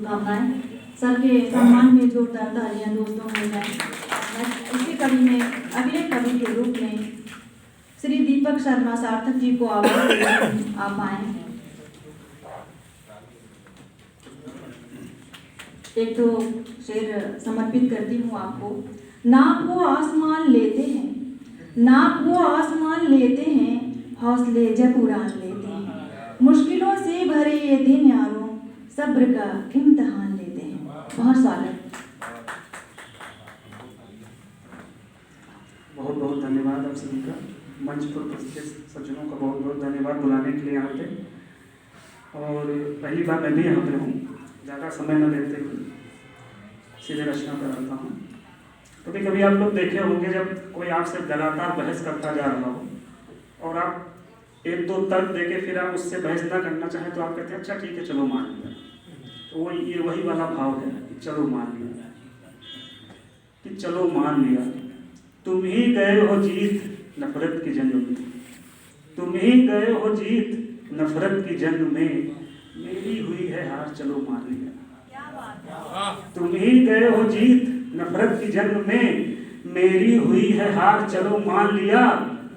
शुभकामनाएं। सर के सम्मान में जोरदार तालियां दोस्तों हो जाए। इसी कड़ी में अगले कवि के रूप में श्री दीपक शर्मा सार्थक जी को आवाज देकर आप आए। एक तो शेर समर्पित करती हूँ आपको। नाप वो आसमान लेते हैं, नाप वो आसमान लेते हैं, हौसले जब उड़ान लेते हैं। मुश्किलों से भरे ये दिन यारों, सब्र का इम्तिहान लेते हैं। बहुत स्वागत। बहुत बहुत धन्यवाद आप सभी का। मंच पर उपस्थित सज्जनों का बहुत बहुत धन्यवाद बुलाने के लिए यहाँ पे। और पहली बार मैं भी यहाँ पे हूँ, ज़्यादा समय न लेते हुए सीधे रचना पर आता हूँ। कभी कभी आप लोग देखे होंगे जब कोई आपसे लगातार बहस करता जा रहा हो और आप एक दो तर्क देके फिर आप उससे बहस ना करना चाहें तो आप कहते हैं अच्छा ठीक है चलो मान लिया। तो ये वही वाला भाव है कि चलो मान लिया, कि चलो मान लिया। तुम ही गए हो जीत नफरत की जंग में, तुम ही गए हो जीत नफरत की जंग में, मेरी हुई है हार चलो मान लिया। तुम ही गए हो जीत नफरत की जंग में, मेरी हुई है हार चलो मान लिया।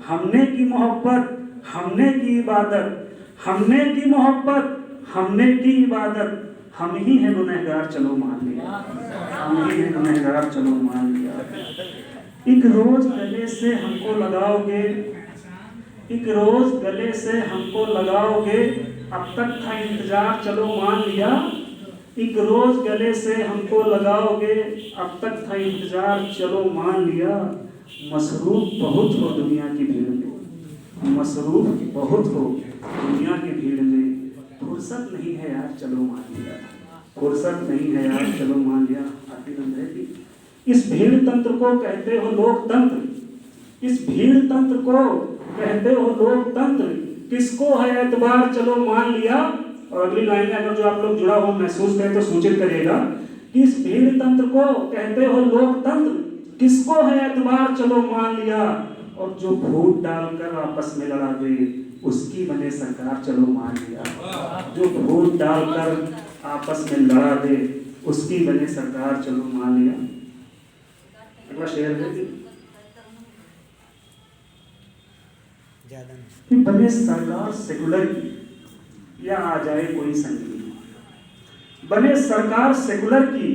हमने की मोहब्बत हमने की इबादत, हमने की मोहब्बत हमने की इबादत, हम ही है गुनहगार चलो मान लिया, हम ही है गुनहगार चलो मान लिया। एक रोज गले से हमको लगाओगे, एक रोज गले से हमको लगाओगे, अब तक था इंतजार चलो मान लिया। एक रोज गले से हमको लगाओगे, अब तक था इंतजार चलो मान लिया। मसरूफ बहुत हो दुनिया की भीड़ में, मसरूफ बहुत हो दुनिया की भीड़ में, फुर्सत नहीं है यार चलो मान लिया, फुर्सत नहीं है यार चलो मान लिया। आखिर है कि इस भीड़ तंत्र को कहते हो लोकतंत्र, इस भीड़ तंत्र को कहते हो लोकतंत्र, किसको है एतबार चलो मान लिया। और अगली लाइन में अगर जो आप लोग जुड़ा हो महसूस करें तो सूचित करिएगा कि इस भीड़ तंत्र को कहते हो लोकतंत्र, किसको है एतबार चलो मान लिया। और जो फूट डालकर आपस में लड़ा दे, उसकी बने सरकार चलो मान लिया। जो फूट डालकर आपस में लड़ा दे, उसकी बने सरकार चलो मान लिया। अगला शेर है कि बने सरकार सेकुलर की या आ जाए कोई संगी, बने सरकार सेकुलर की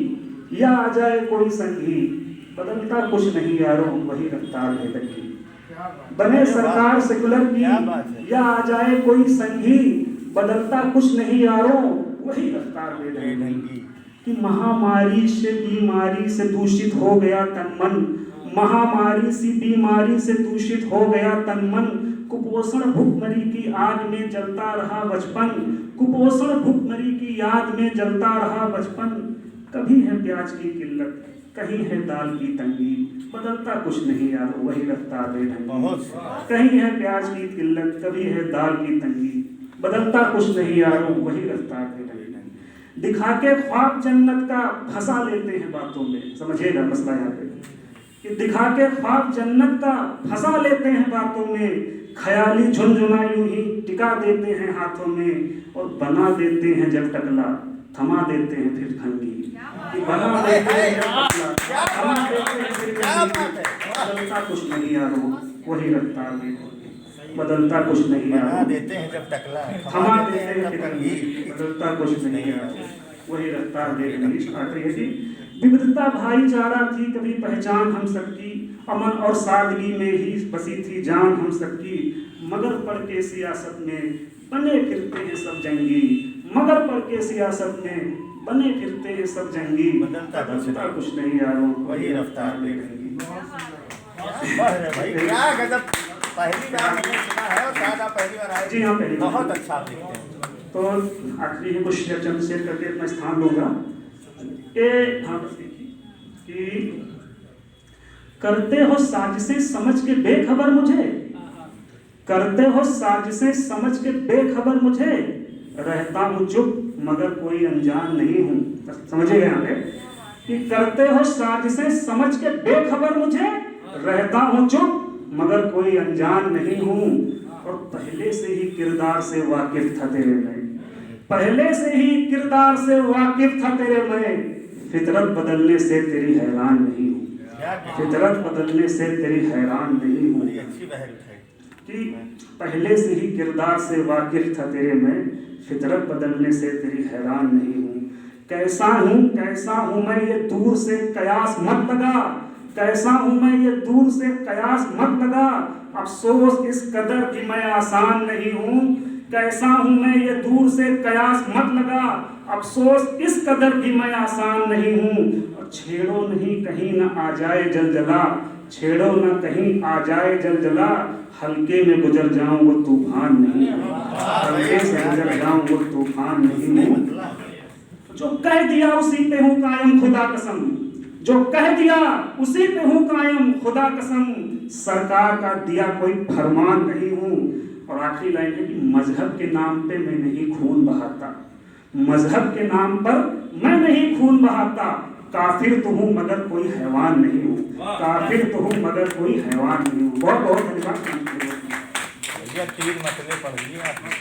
या आ जाए कोई संगी, बदलता कुछ नहीं यारों वही रफ्तार है की। बने सरकार सेकुलर की या आ जाए कोई संगी, बदलता कुछ नहीं यारों वही रफ्तार है कि महामारी से बीमारी से दूषित हो गया तन मन, महामारी सी बीमारी से दूषित हो गया तन मन, कुपोषण भुखमरी की आग में जलता रहा बचपन, कुपोषण भुखमरी की याद में जलता रहा बचपन। कभी है प्याज की किल्लत कहीं है दाल की तंगी, बदलता कुछ नहीं यार वही रफ्तार बेढंगी। कहीं है प्याज की किल्लत कभी है दाल की तंगी, बदलता कुछ नहीं यार वही रफ्तार बेढंगी। दिखा के ख्वाब जन्नत का फंसा लेते हैं बातों में, समझिएगा मसला यहाँ पे कि दिखा के ख्वाब जन्नत का फंसा लेते हैं बातों में, ख्याली झुनझुना यूं ही टिका देते हैं हाथों में, और बना देते हैं जब टकला थमा देते हैं फिर खंगी, बना देते हैं जब टकला थमा देते हैं फिर खंगी। बदलता कुछ नहीं यारो वही रफ्तार में, बदलता कुछ नहीं यारो देते हैं जब टकला थमा देते हैं फिर खंगी, बदलता कुछ नहीं यारो वही रफ्तार में। आखिरी है कि विविधता भाईचारा थी कभी पहचान हम सबकी, अमन और सादगी में ही बसी थी जान हम सबकी, मगर पड़ के सियासत में बने फिरते हैं सब जंगी, मगर पड़ के सियासत में बने फिरते हैं सब जंगी, बदलता कुछ नहीं यारों वही रफ्तार देखेंगी। भाई क्या गजब, पहली बार मैंने सुना है और शायद आप पहली बार आए। जी हाँ पहली बहुत अच्छा आप लिखते हैं। तो आखिरी है कुछ चंद शेयर करके अपना स्थान लूंगा। हाँ कि करते हो साजिशें समझ के बेखबर मुझे, करते हो साजिशें समझ के बेखबर मुझे, रहता हूँ चुप मगर कोई अनजान नहीं हूँ। समझिएगा यहाँ पे कि करते हो साजिशें समझ के बेखबर मुझे, रहता हूँ चुप मगर कोई अनजान नहीं हूँ, और पहले से ही किरदार से वाकिफ था तेरे में, पहले से ही किरदार से वाकिफ था तेरे मैं, फितरत बदलने से तेरी हैरान नहीं हूँ। क्या क्या फितरत बदलने से तेरी हैरान नहीं हूँ। बड़ी अच्छी बहन है कि पहले से ही किरदार से वाकिफ था तेरे मैं, फितरत बदलने से तेरी हैरान नहीं हूँ। कैसा हूँ मैं ये दूर से कयास मत लगा, कैसा हूँ मैं ये दूर से कयास मत लगा, अफसोस इस कदर कि मैं आसान नहीं हूँ। कैसा हूँ मैं ये दूर से कयास मत लगा, अफसोस इस कदर कि मैं आसान नहीं हूँ। और छेड़ो नहीं कहीं न आ जाए जलजला, छेड़ो न कहीं आ जाए जलजला, हल्के में गुजर जाऊं वो तूफान नहीं हूँ। हल्के से गुजर जाऊं वो तूफान नहीं हूँ। जो कह दिया उसी पे हूँ कायम खुदा कसम, जो कह दिया उसी पे हूँ कायम खुदा कसम, सरकार का दिया कोई फरमान नहीं हूँ। और आखिरी लाइन है कि मजहब के नाम पे मैं नहीं खून बहाता, मजहब के नाम पर मैं नहीं खून बहाता, काफिर तो हूँ मगर कोई हैवान नहीं हूँ, काफिर तो हूँ मगर कोई हैवान नहीं हूँ। बहुत बहुत धन्यवाद। भैया 3 मसले पढ़ लिए आपने।